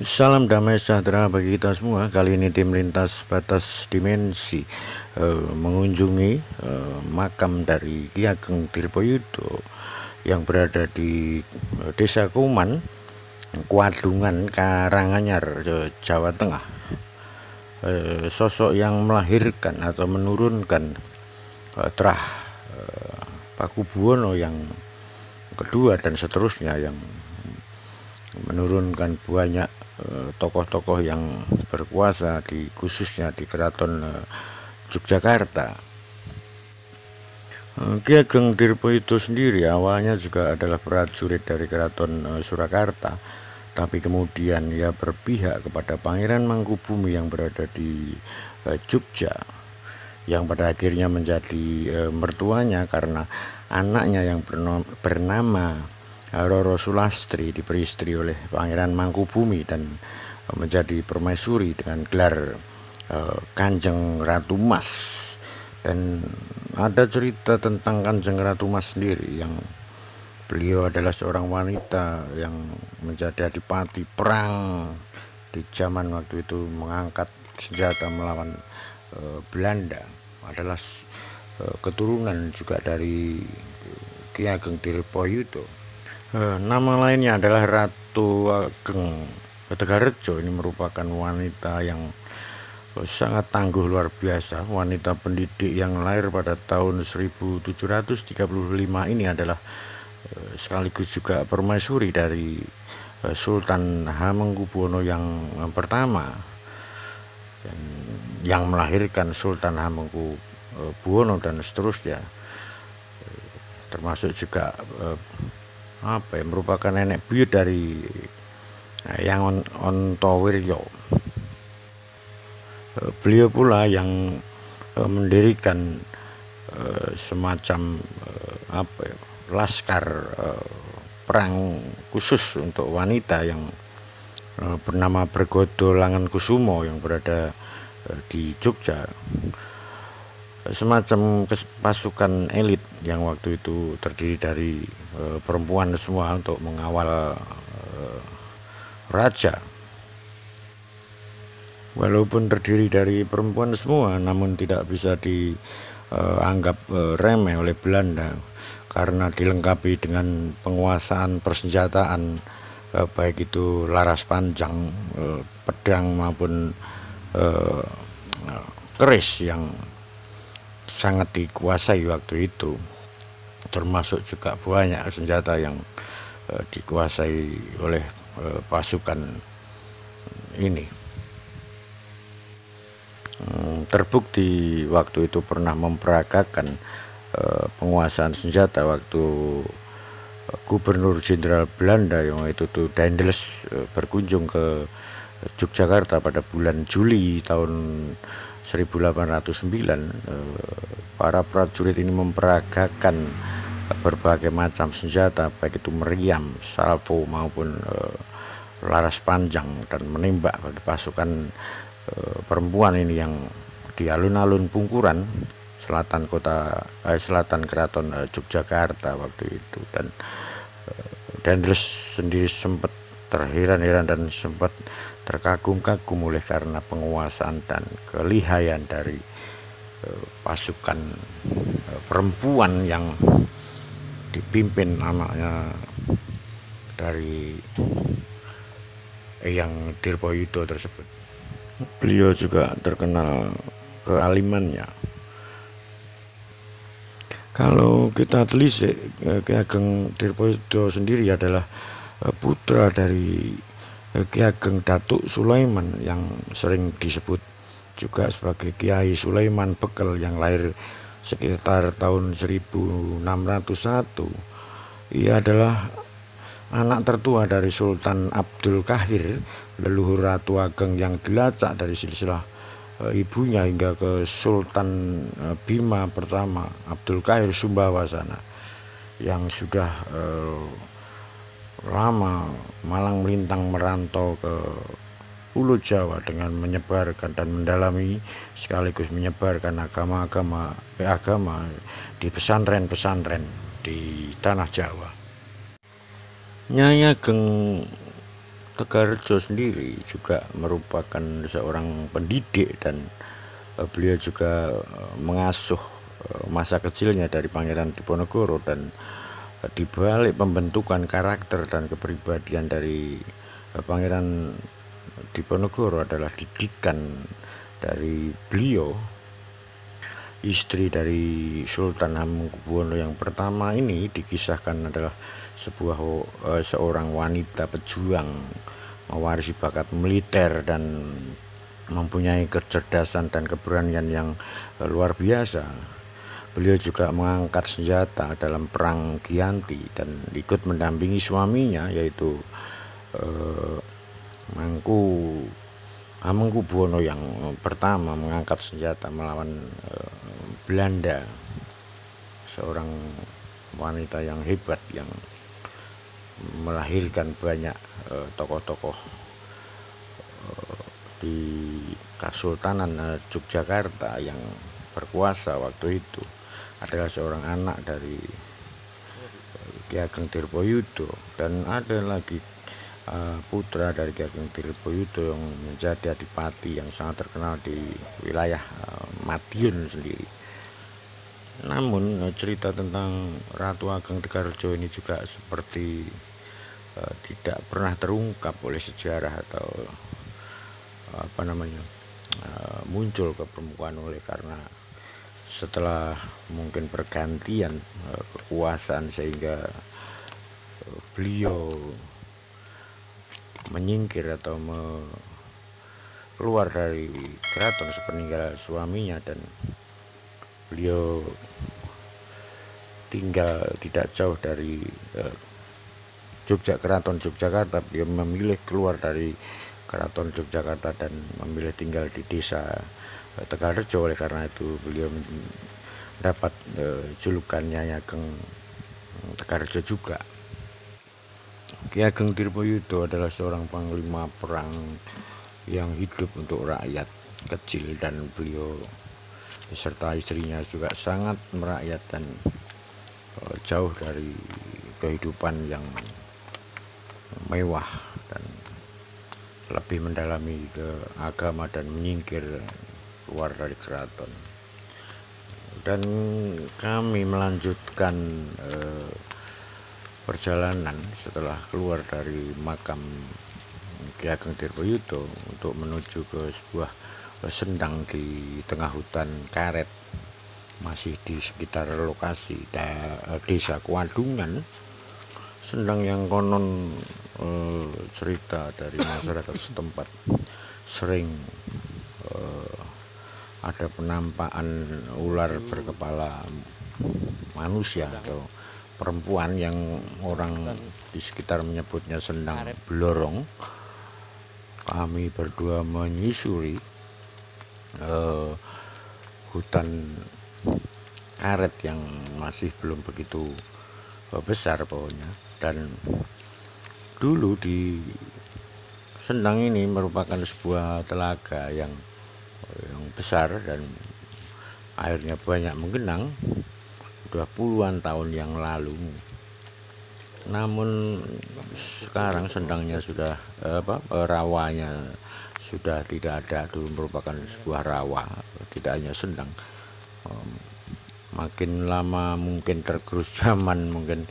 Salam damai sejahtera bagi kita semua. Kali ini tim lintas batas dimensi mengunjungi makam dari Ki Ageng Tirpayuda yang berada di Desa Kuman, Kuadungan, Karanganyar, Jawa Tengah. Sosok yang melahirkan atau menurunkan Trah Pakubuwono yang kedua dan seterusnya, yang menurunkan banyak tokoh-tokoh yang berkuasa khususnya di Keraton Yogyakarta. Ki Ageng Tirpayuda sendiri awalnya juga adalah prajurit dari Keraton Surakarta, tapi kemudian ia berpihak kepada Pangeran Mangkubumi yang berada di Jogja, yang pada akhirnya menjadi mertuanya karena anaknya yang bernama Roro Sulastri diberi istri oleh Pangeran Mangkubumi dan menjadi permaisuri dengan gelar Kanjeng Ratu Mas. Dan ada cerita tentang Kanjeng Ratu Mas sendiri, yang beliau adalah seorang wanita yang menjadi adipati perang di zaman waktu itu, mengangkat senjata melawan Belanda. Adalah keturunan juga dari Ki Ageng Tirpayuda. Nama lainnya adalah Ratu Ageng Tegarejo. Ini merupakan wanita yang sangat tangguh luar biasa, wanita pendidik yang lahir pada tahun 1735. Ini adalah sekaligus juga permaisuri dari Sultan Hamengkubuwono yang pertama, yang melahirkan Sultan Hamengkubuwono dan seterusnya, termasuk juga merupakan nenek buyut dari Yang Ontowiryo. Beliau pula yang mendirikan semacam laskar perang khusus untuk wanita yang bernama Bergodo Langenkusumo yang berada di Jogja. Semacam pasukan elit yang waktu itu terdiri dari perempuan semua untuk mengawal raja. Walaupun terdiri dari perempuan semua, namun tidak bisa dianggap remeh oleh Belanda karena dilengkapi dengan penguasaan persenjataan, baik itu laras panjang, pedang maupun keris yang sangat dikuasai waktu itu, termasuk juga banyak senjata yang dikuasai oleh pasukan ini. Terbukti waktu itu pernah memperagakan penguasaan senjata waktu Gubernur Jenderal Belanda yang itu Daendels berkunjung ke Yogyakarta pada bulan Juli tahun 1809. Para prajurit ini memperagakan berbagai macam senjata, baik itu meriam, salvo maupun laras panjang, dan menembak bagi pasukan perempuan ini yang di alun-alun Pungkuran, selatan Keraton Yogyakarta waktu itu. Dan Daendels sendiri sempat terheran-heran dan sempat terkagum-kagum oleh karena penguasaan dan kelihayan dari pasukan perempuan yang dipimpin anaknya dari Eyang Tirpayuda tersebut. Beliau juga terkenal kealimannya. Kalau kita telisik, Ki Ageng Tirpayuda sendiri adalah putra dari Ki Ageng Datuk Sulaiman yang sering disebut juga sebagai Kiai Sulaiman Bekel, yang lahir sekitar tahun 1601. Ia adalah anak tertua dari Sultan Abdul Kahir, leluhur Ratu Ageng yang dilacak dari silsilah ibunya hingga ke Sultan Bima pertama Abdul Kahir Sumbawasana, yang sudah lama malang melintang merantau ke Pulau Jawa dengan menyebarkan dan mendalami sekaligus menyebarkan agama di pesantren-pesantren di tanah Jawa. Nyai Ageng Tegarrejo sendiri juga merupakan seorang pendidik dan beliau juga mengasuh masa kecilnya dari Pangeran Diponegoro, dan di balik pembentukan karakter dan kepribadian dari Pangeran Diponegoro adalah didikan dari beliau. Istri dari Sultan Hamengkubuwono yang pertama ini dikisahkan adalah seorang wanita pejuang, mewarisi bakat militer dan mempunyai kecerdasan dan keberanian yang luar biasa. Beliau juga mengangkat senjata dalam perang Giyanti dan ikut mendampingi suaminya, yaitu Hamengkubuwono yang pertama mengangkat senjata melawan Belanda. Seorang wanita yang hebat yang melahirkan banyak tokoh-tokoh di Kesultanan Yogyakarta yang berkuasa waktu itu. Adalah seorang anak dari Ki Ageng Tirtayuda, dan ada lagi putra dari Ki Ageng Tirtayuda yang menjadi adipati yang sangat terkenal di wilayah Madiun sendiri. Namun cerita tentang Ratu Ageng Tegarrejo ini juga seperti tidak pernah terungkap oleh sejarah atau muncul ke permukaan karena setelah mungkin pergantian kekuasaan sehingga beliau menyingkir atau keluar dari keraton sepeninggal suaminya, dan beliau tinggal tidak jauh dari Keraton Yogyakarta. Beliau memilih keluar dari Keraton Yogyakarta dan memilih tinggal di desa Tegarrejo. Oleh karena itu beliau mendapat julukan Nyai Ageng Tegarrejo juga. Ki Ageng Tirtayuda adalah seorang panglima perang yang hidup untuk rakyat kecil, dan beliau beserta istrinya juga sangat merakyat dan jauh dari kehidupan yang mewah dan lebih mendalami ke agama dan menyingkir keluar dari keraton. Dan kami melanjutkan perjalanan setelah keluar dari makam Ki Ageng Tirtayuda untuk menuju ke sebuah sendang di tengah hutan karet, masih di sekitar lokasi desa Kuadungan. Sendang yang konon cerita dari masyarakat setempat sering ada penampakan ular berkepala manusia atau perempuan yang orang di sekitar menyebutnya sendang blorong. Kami berdua menyusuri hutan karet yang masih belum begitu besar pohonnya, dan dulu di sendang ini merupakan sebuah telaga yang besar dan airnya banyak menggenang. Sudah puluhan tahun yang lalu. Namun sekarang sendangnya sudah rawanya sudah tidak ada. Dulu merupakan sebuah rawa, tidak hanya sendang. Makin lama mungkin tergerus zaman, mungkin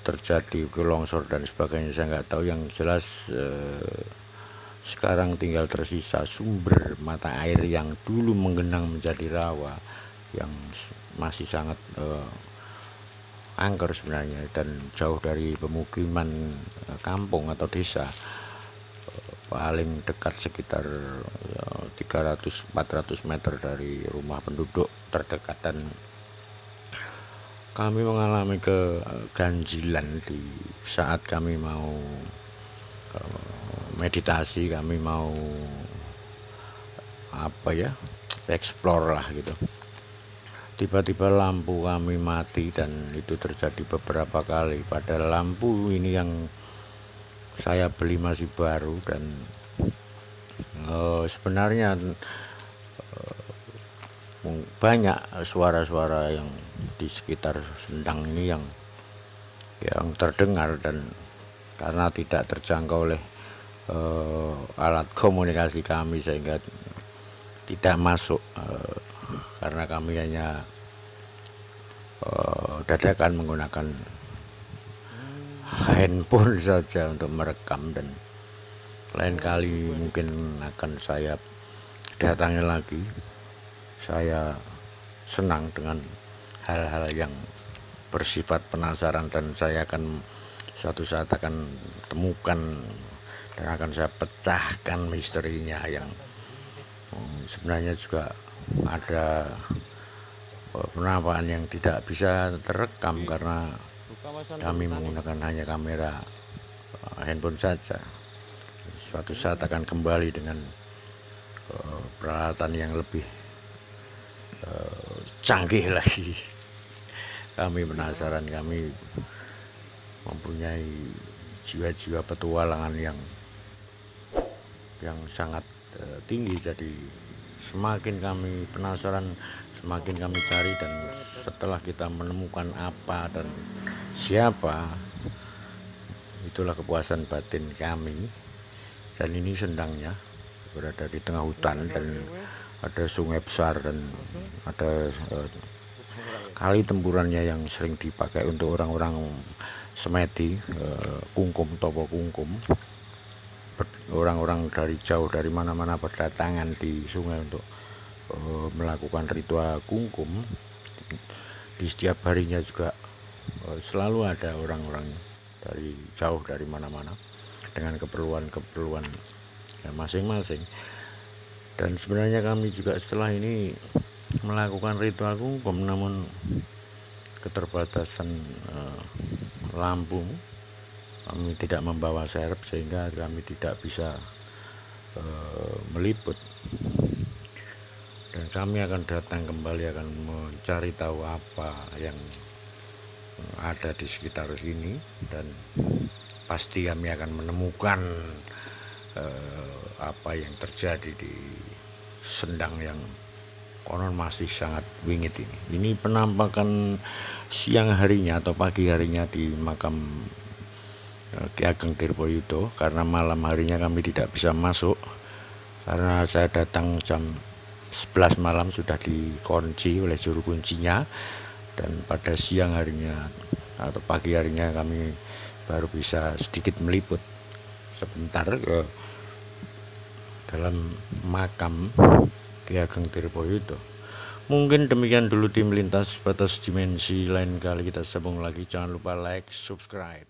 terjadi longsor dan sebagainya, saya nggak tahu. Yang jelas sekarang tinggal tersisa sumber mata air yang dulu menggenang menjadi rawa yang masih sangat angker sebenarnya, dan jauh dari pemukiman kampung atau desa. Paling dekat sekitar 300-400 meter dari rumah penduduk terdekat, dan kami mengalami keganjilan di saat kami mau meditasi, kami mau explore lah gitu. Tiba-tiba lampu kami mati, dan itu terjadi beberapa kali. Padahal lampu ini yang saya beli masih baru, dan sebenarnya banyak suara-suara yang di sekitar Sendang ini yang terdengar, dan karena tidak terjangkau oleh alat komunikasi kami sehingga tidak masuk, karena kami hanya dadakan menggunakan handphone saja untuk merekam, dan lain kali mungkin akan saya datangi lagi. Saya senang dengan hal-hal yang bersifat penasaran, dan saya akan suatu saat akan temukan dan akan saya pecahkan misterinya yang sebenarnya juga ada penampakan yang tidak bisa terekam karena kami menggunakan hanya kamera handphone saja. Suatu saat akan kembali dengan peralatan yang lebih canggih lagi. Kami penasaran, kami mempunyai jiwa-jiwa petualangan yang sangat tinggi. Jadi semakin kami penasaran, semakin kami cari, dan setelah kita menemukan apa dan siapa, itulah kepuasan batin kami. Dan ini Sendangnya berada di tengah hutan, dan ada sungai besar, dan ada kali tempurannya yang sering dipakai untuk orang-orang Semeti, Kungkum, Topo Kungkum. Orang-orang dari jauh, dari mana-mana berdatangan di sungai untuk melakukan ritual kungkum. Di setiap harinya juga selalu ada orang-orang dari jauh, dari mana-mana, dengan keperluan-keperluan masing-masing. Dan sebenarnya kami juga setelah ini melakukan ritual kungkum, namun keterbatasan lampu, kami tidak membawa serep sehingga kami tidak bisa meliput. Dan kami akan datang kembali, akan mencari tahu apa yang ada di sekitar sini, dan pasti kami akan menemukan apa yang terjadi di Sendang yang konon masih sangat wingit ini. Ini penampakan siang harinya atau pagi harinya di makam Ki Ageng Tirtoyuda, karena malam harinya kami tidak bisa masuk karena saya datang jam 11 malam sudah dikunci oleh juru kuncinya, dan pada siang harinya atau pagi harinya kami baru bisa sedikit meliput sebentar ke dalam makam Ki Ageng Tirtoyuda. Mungkin demikian dulu tim lintas batas dimensi, lain kali kita sambung lagi. Jangan lupa like, subscribe.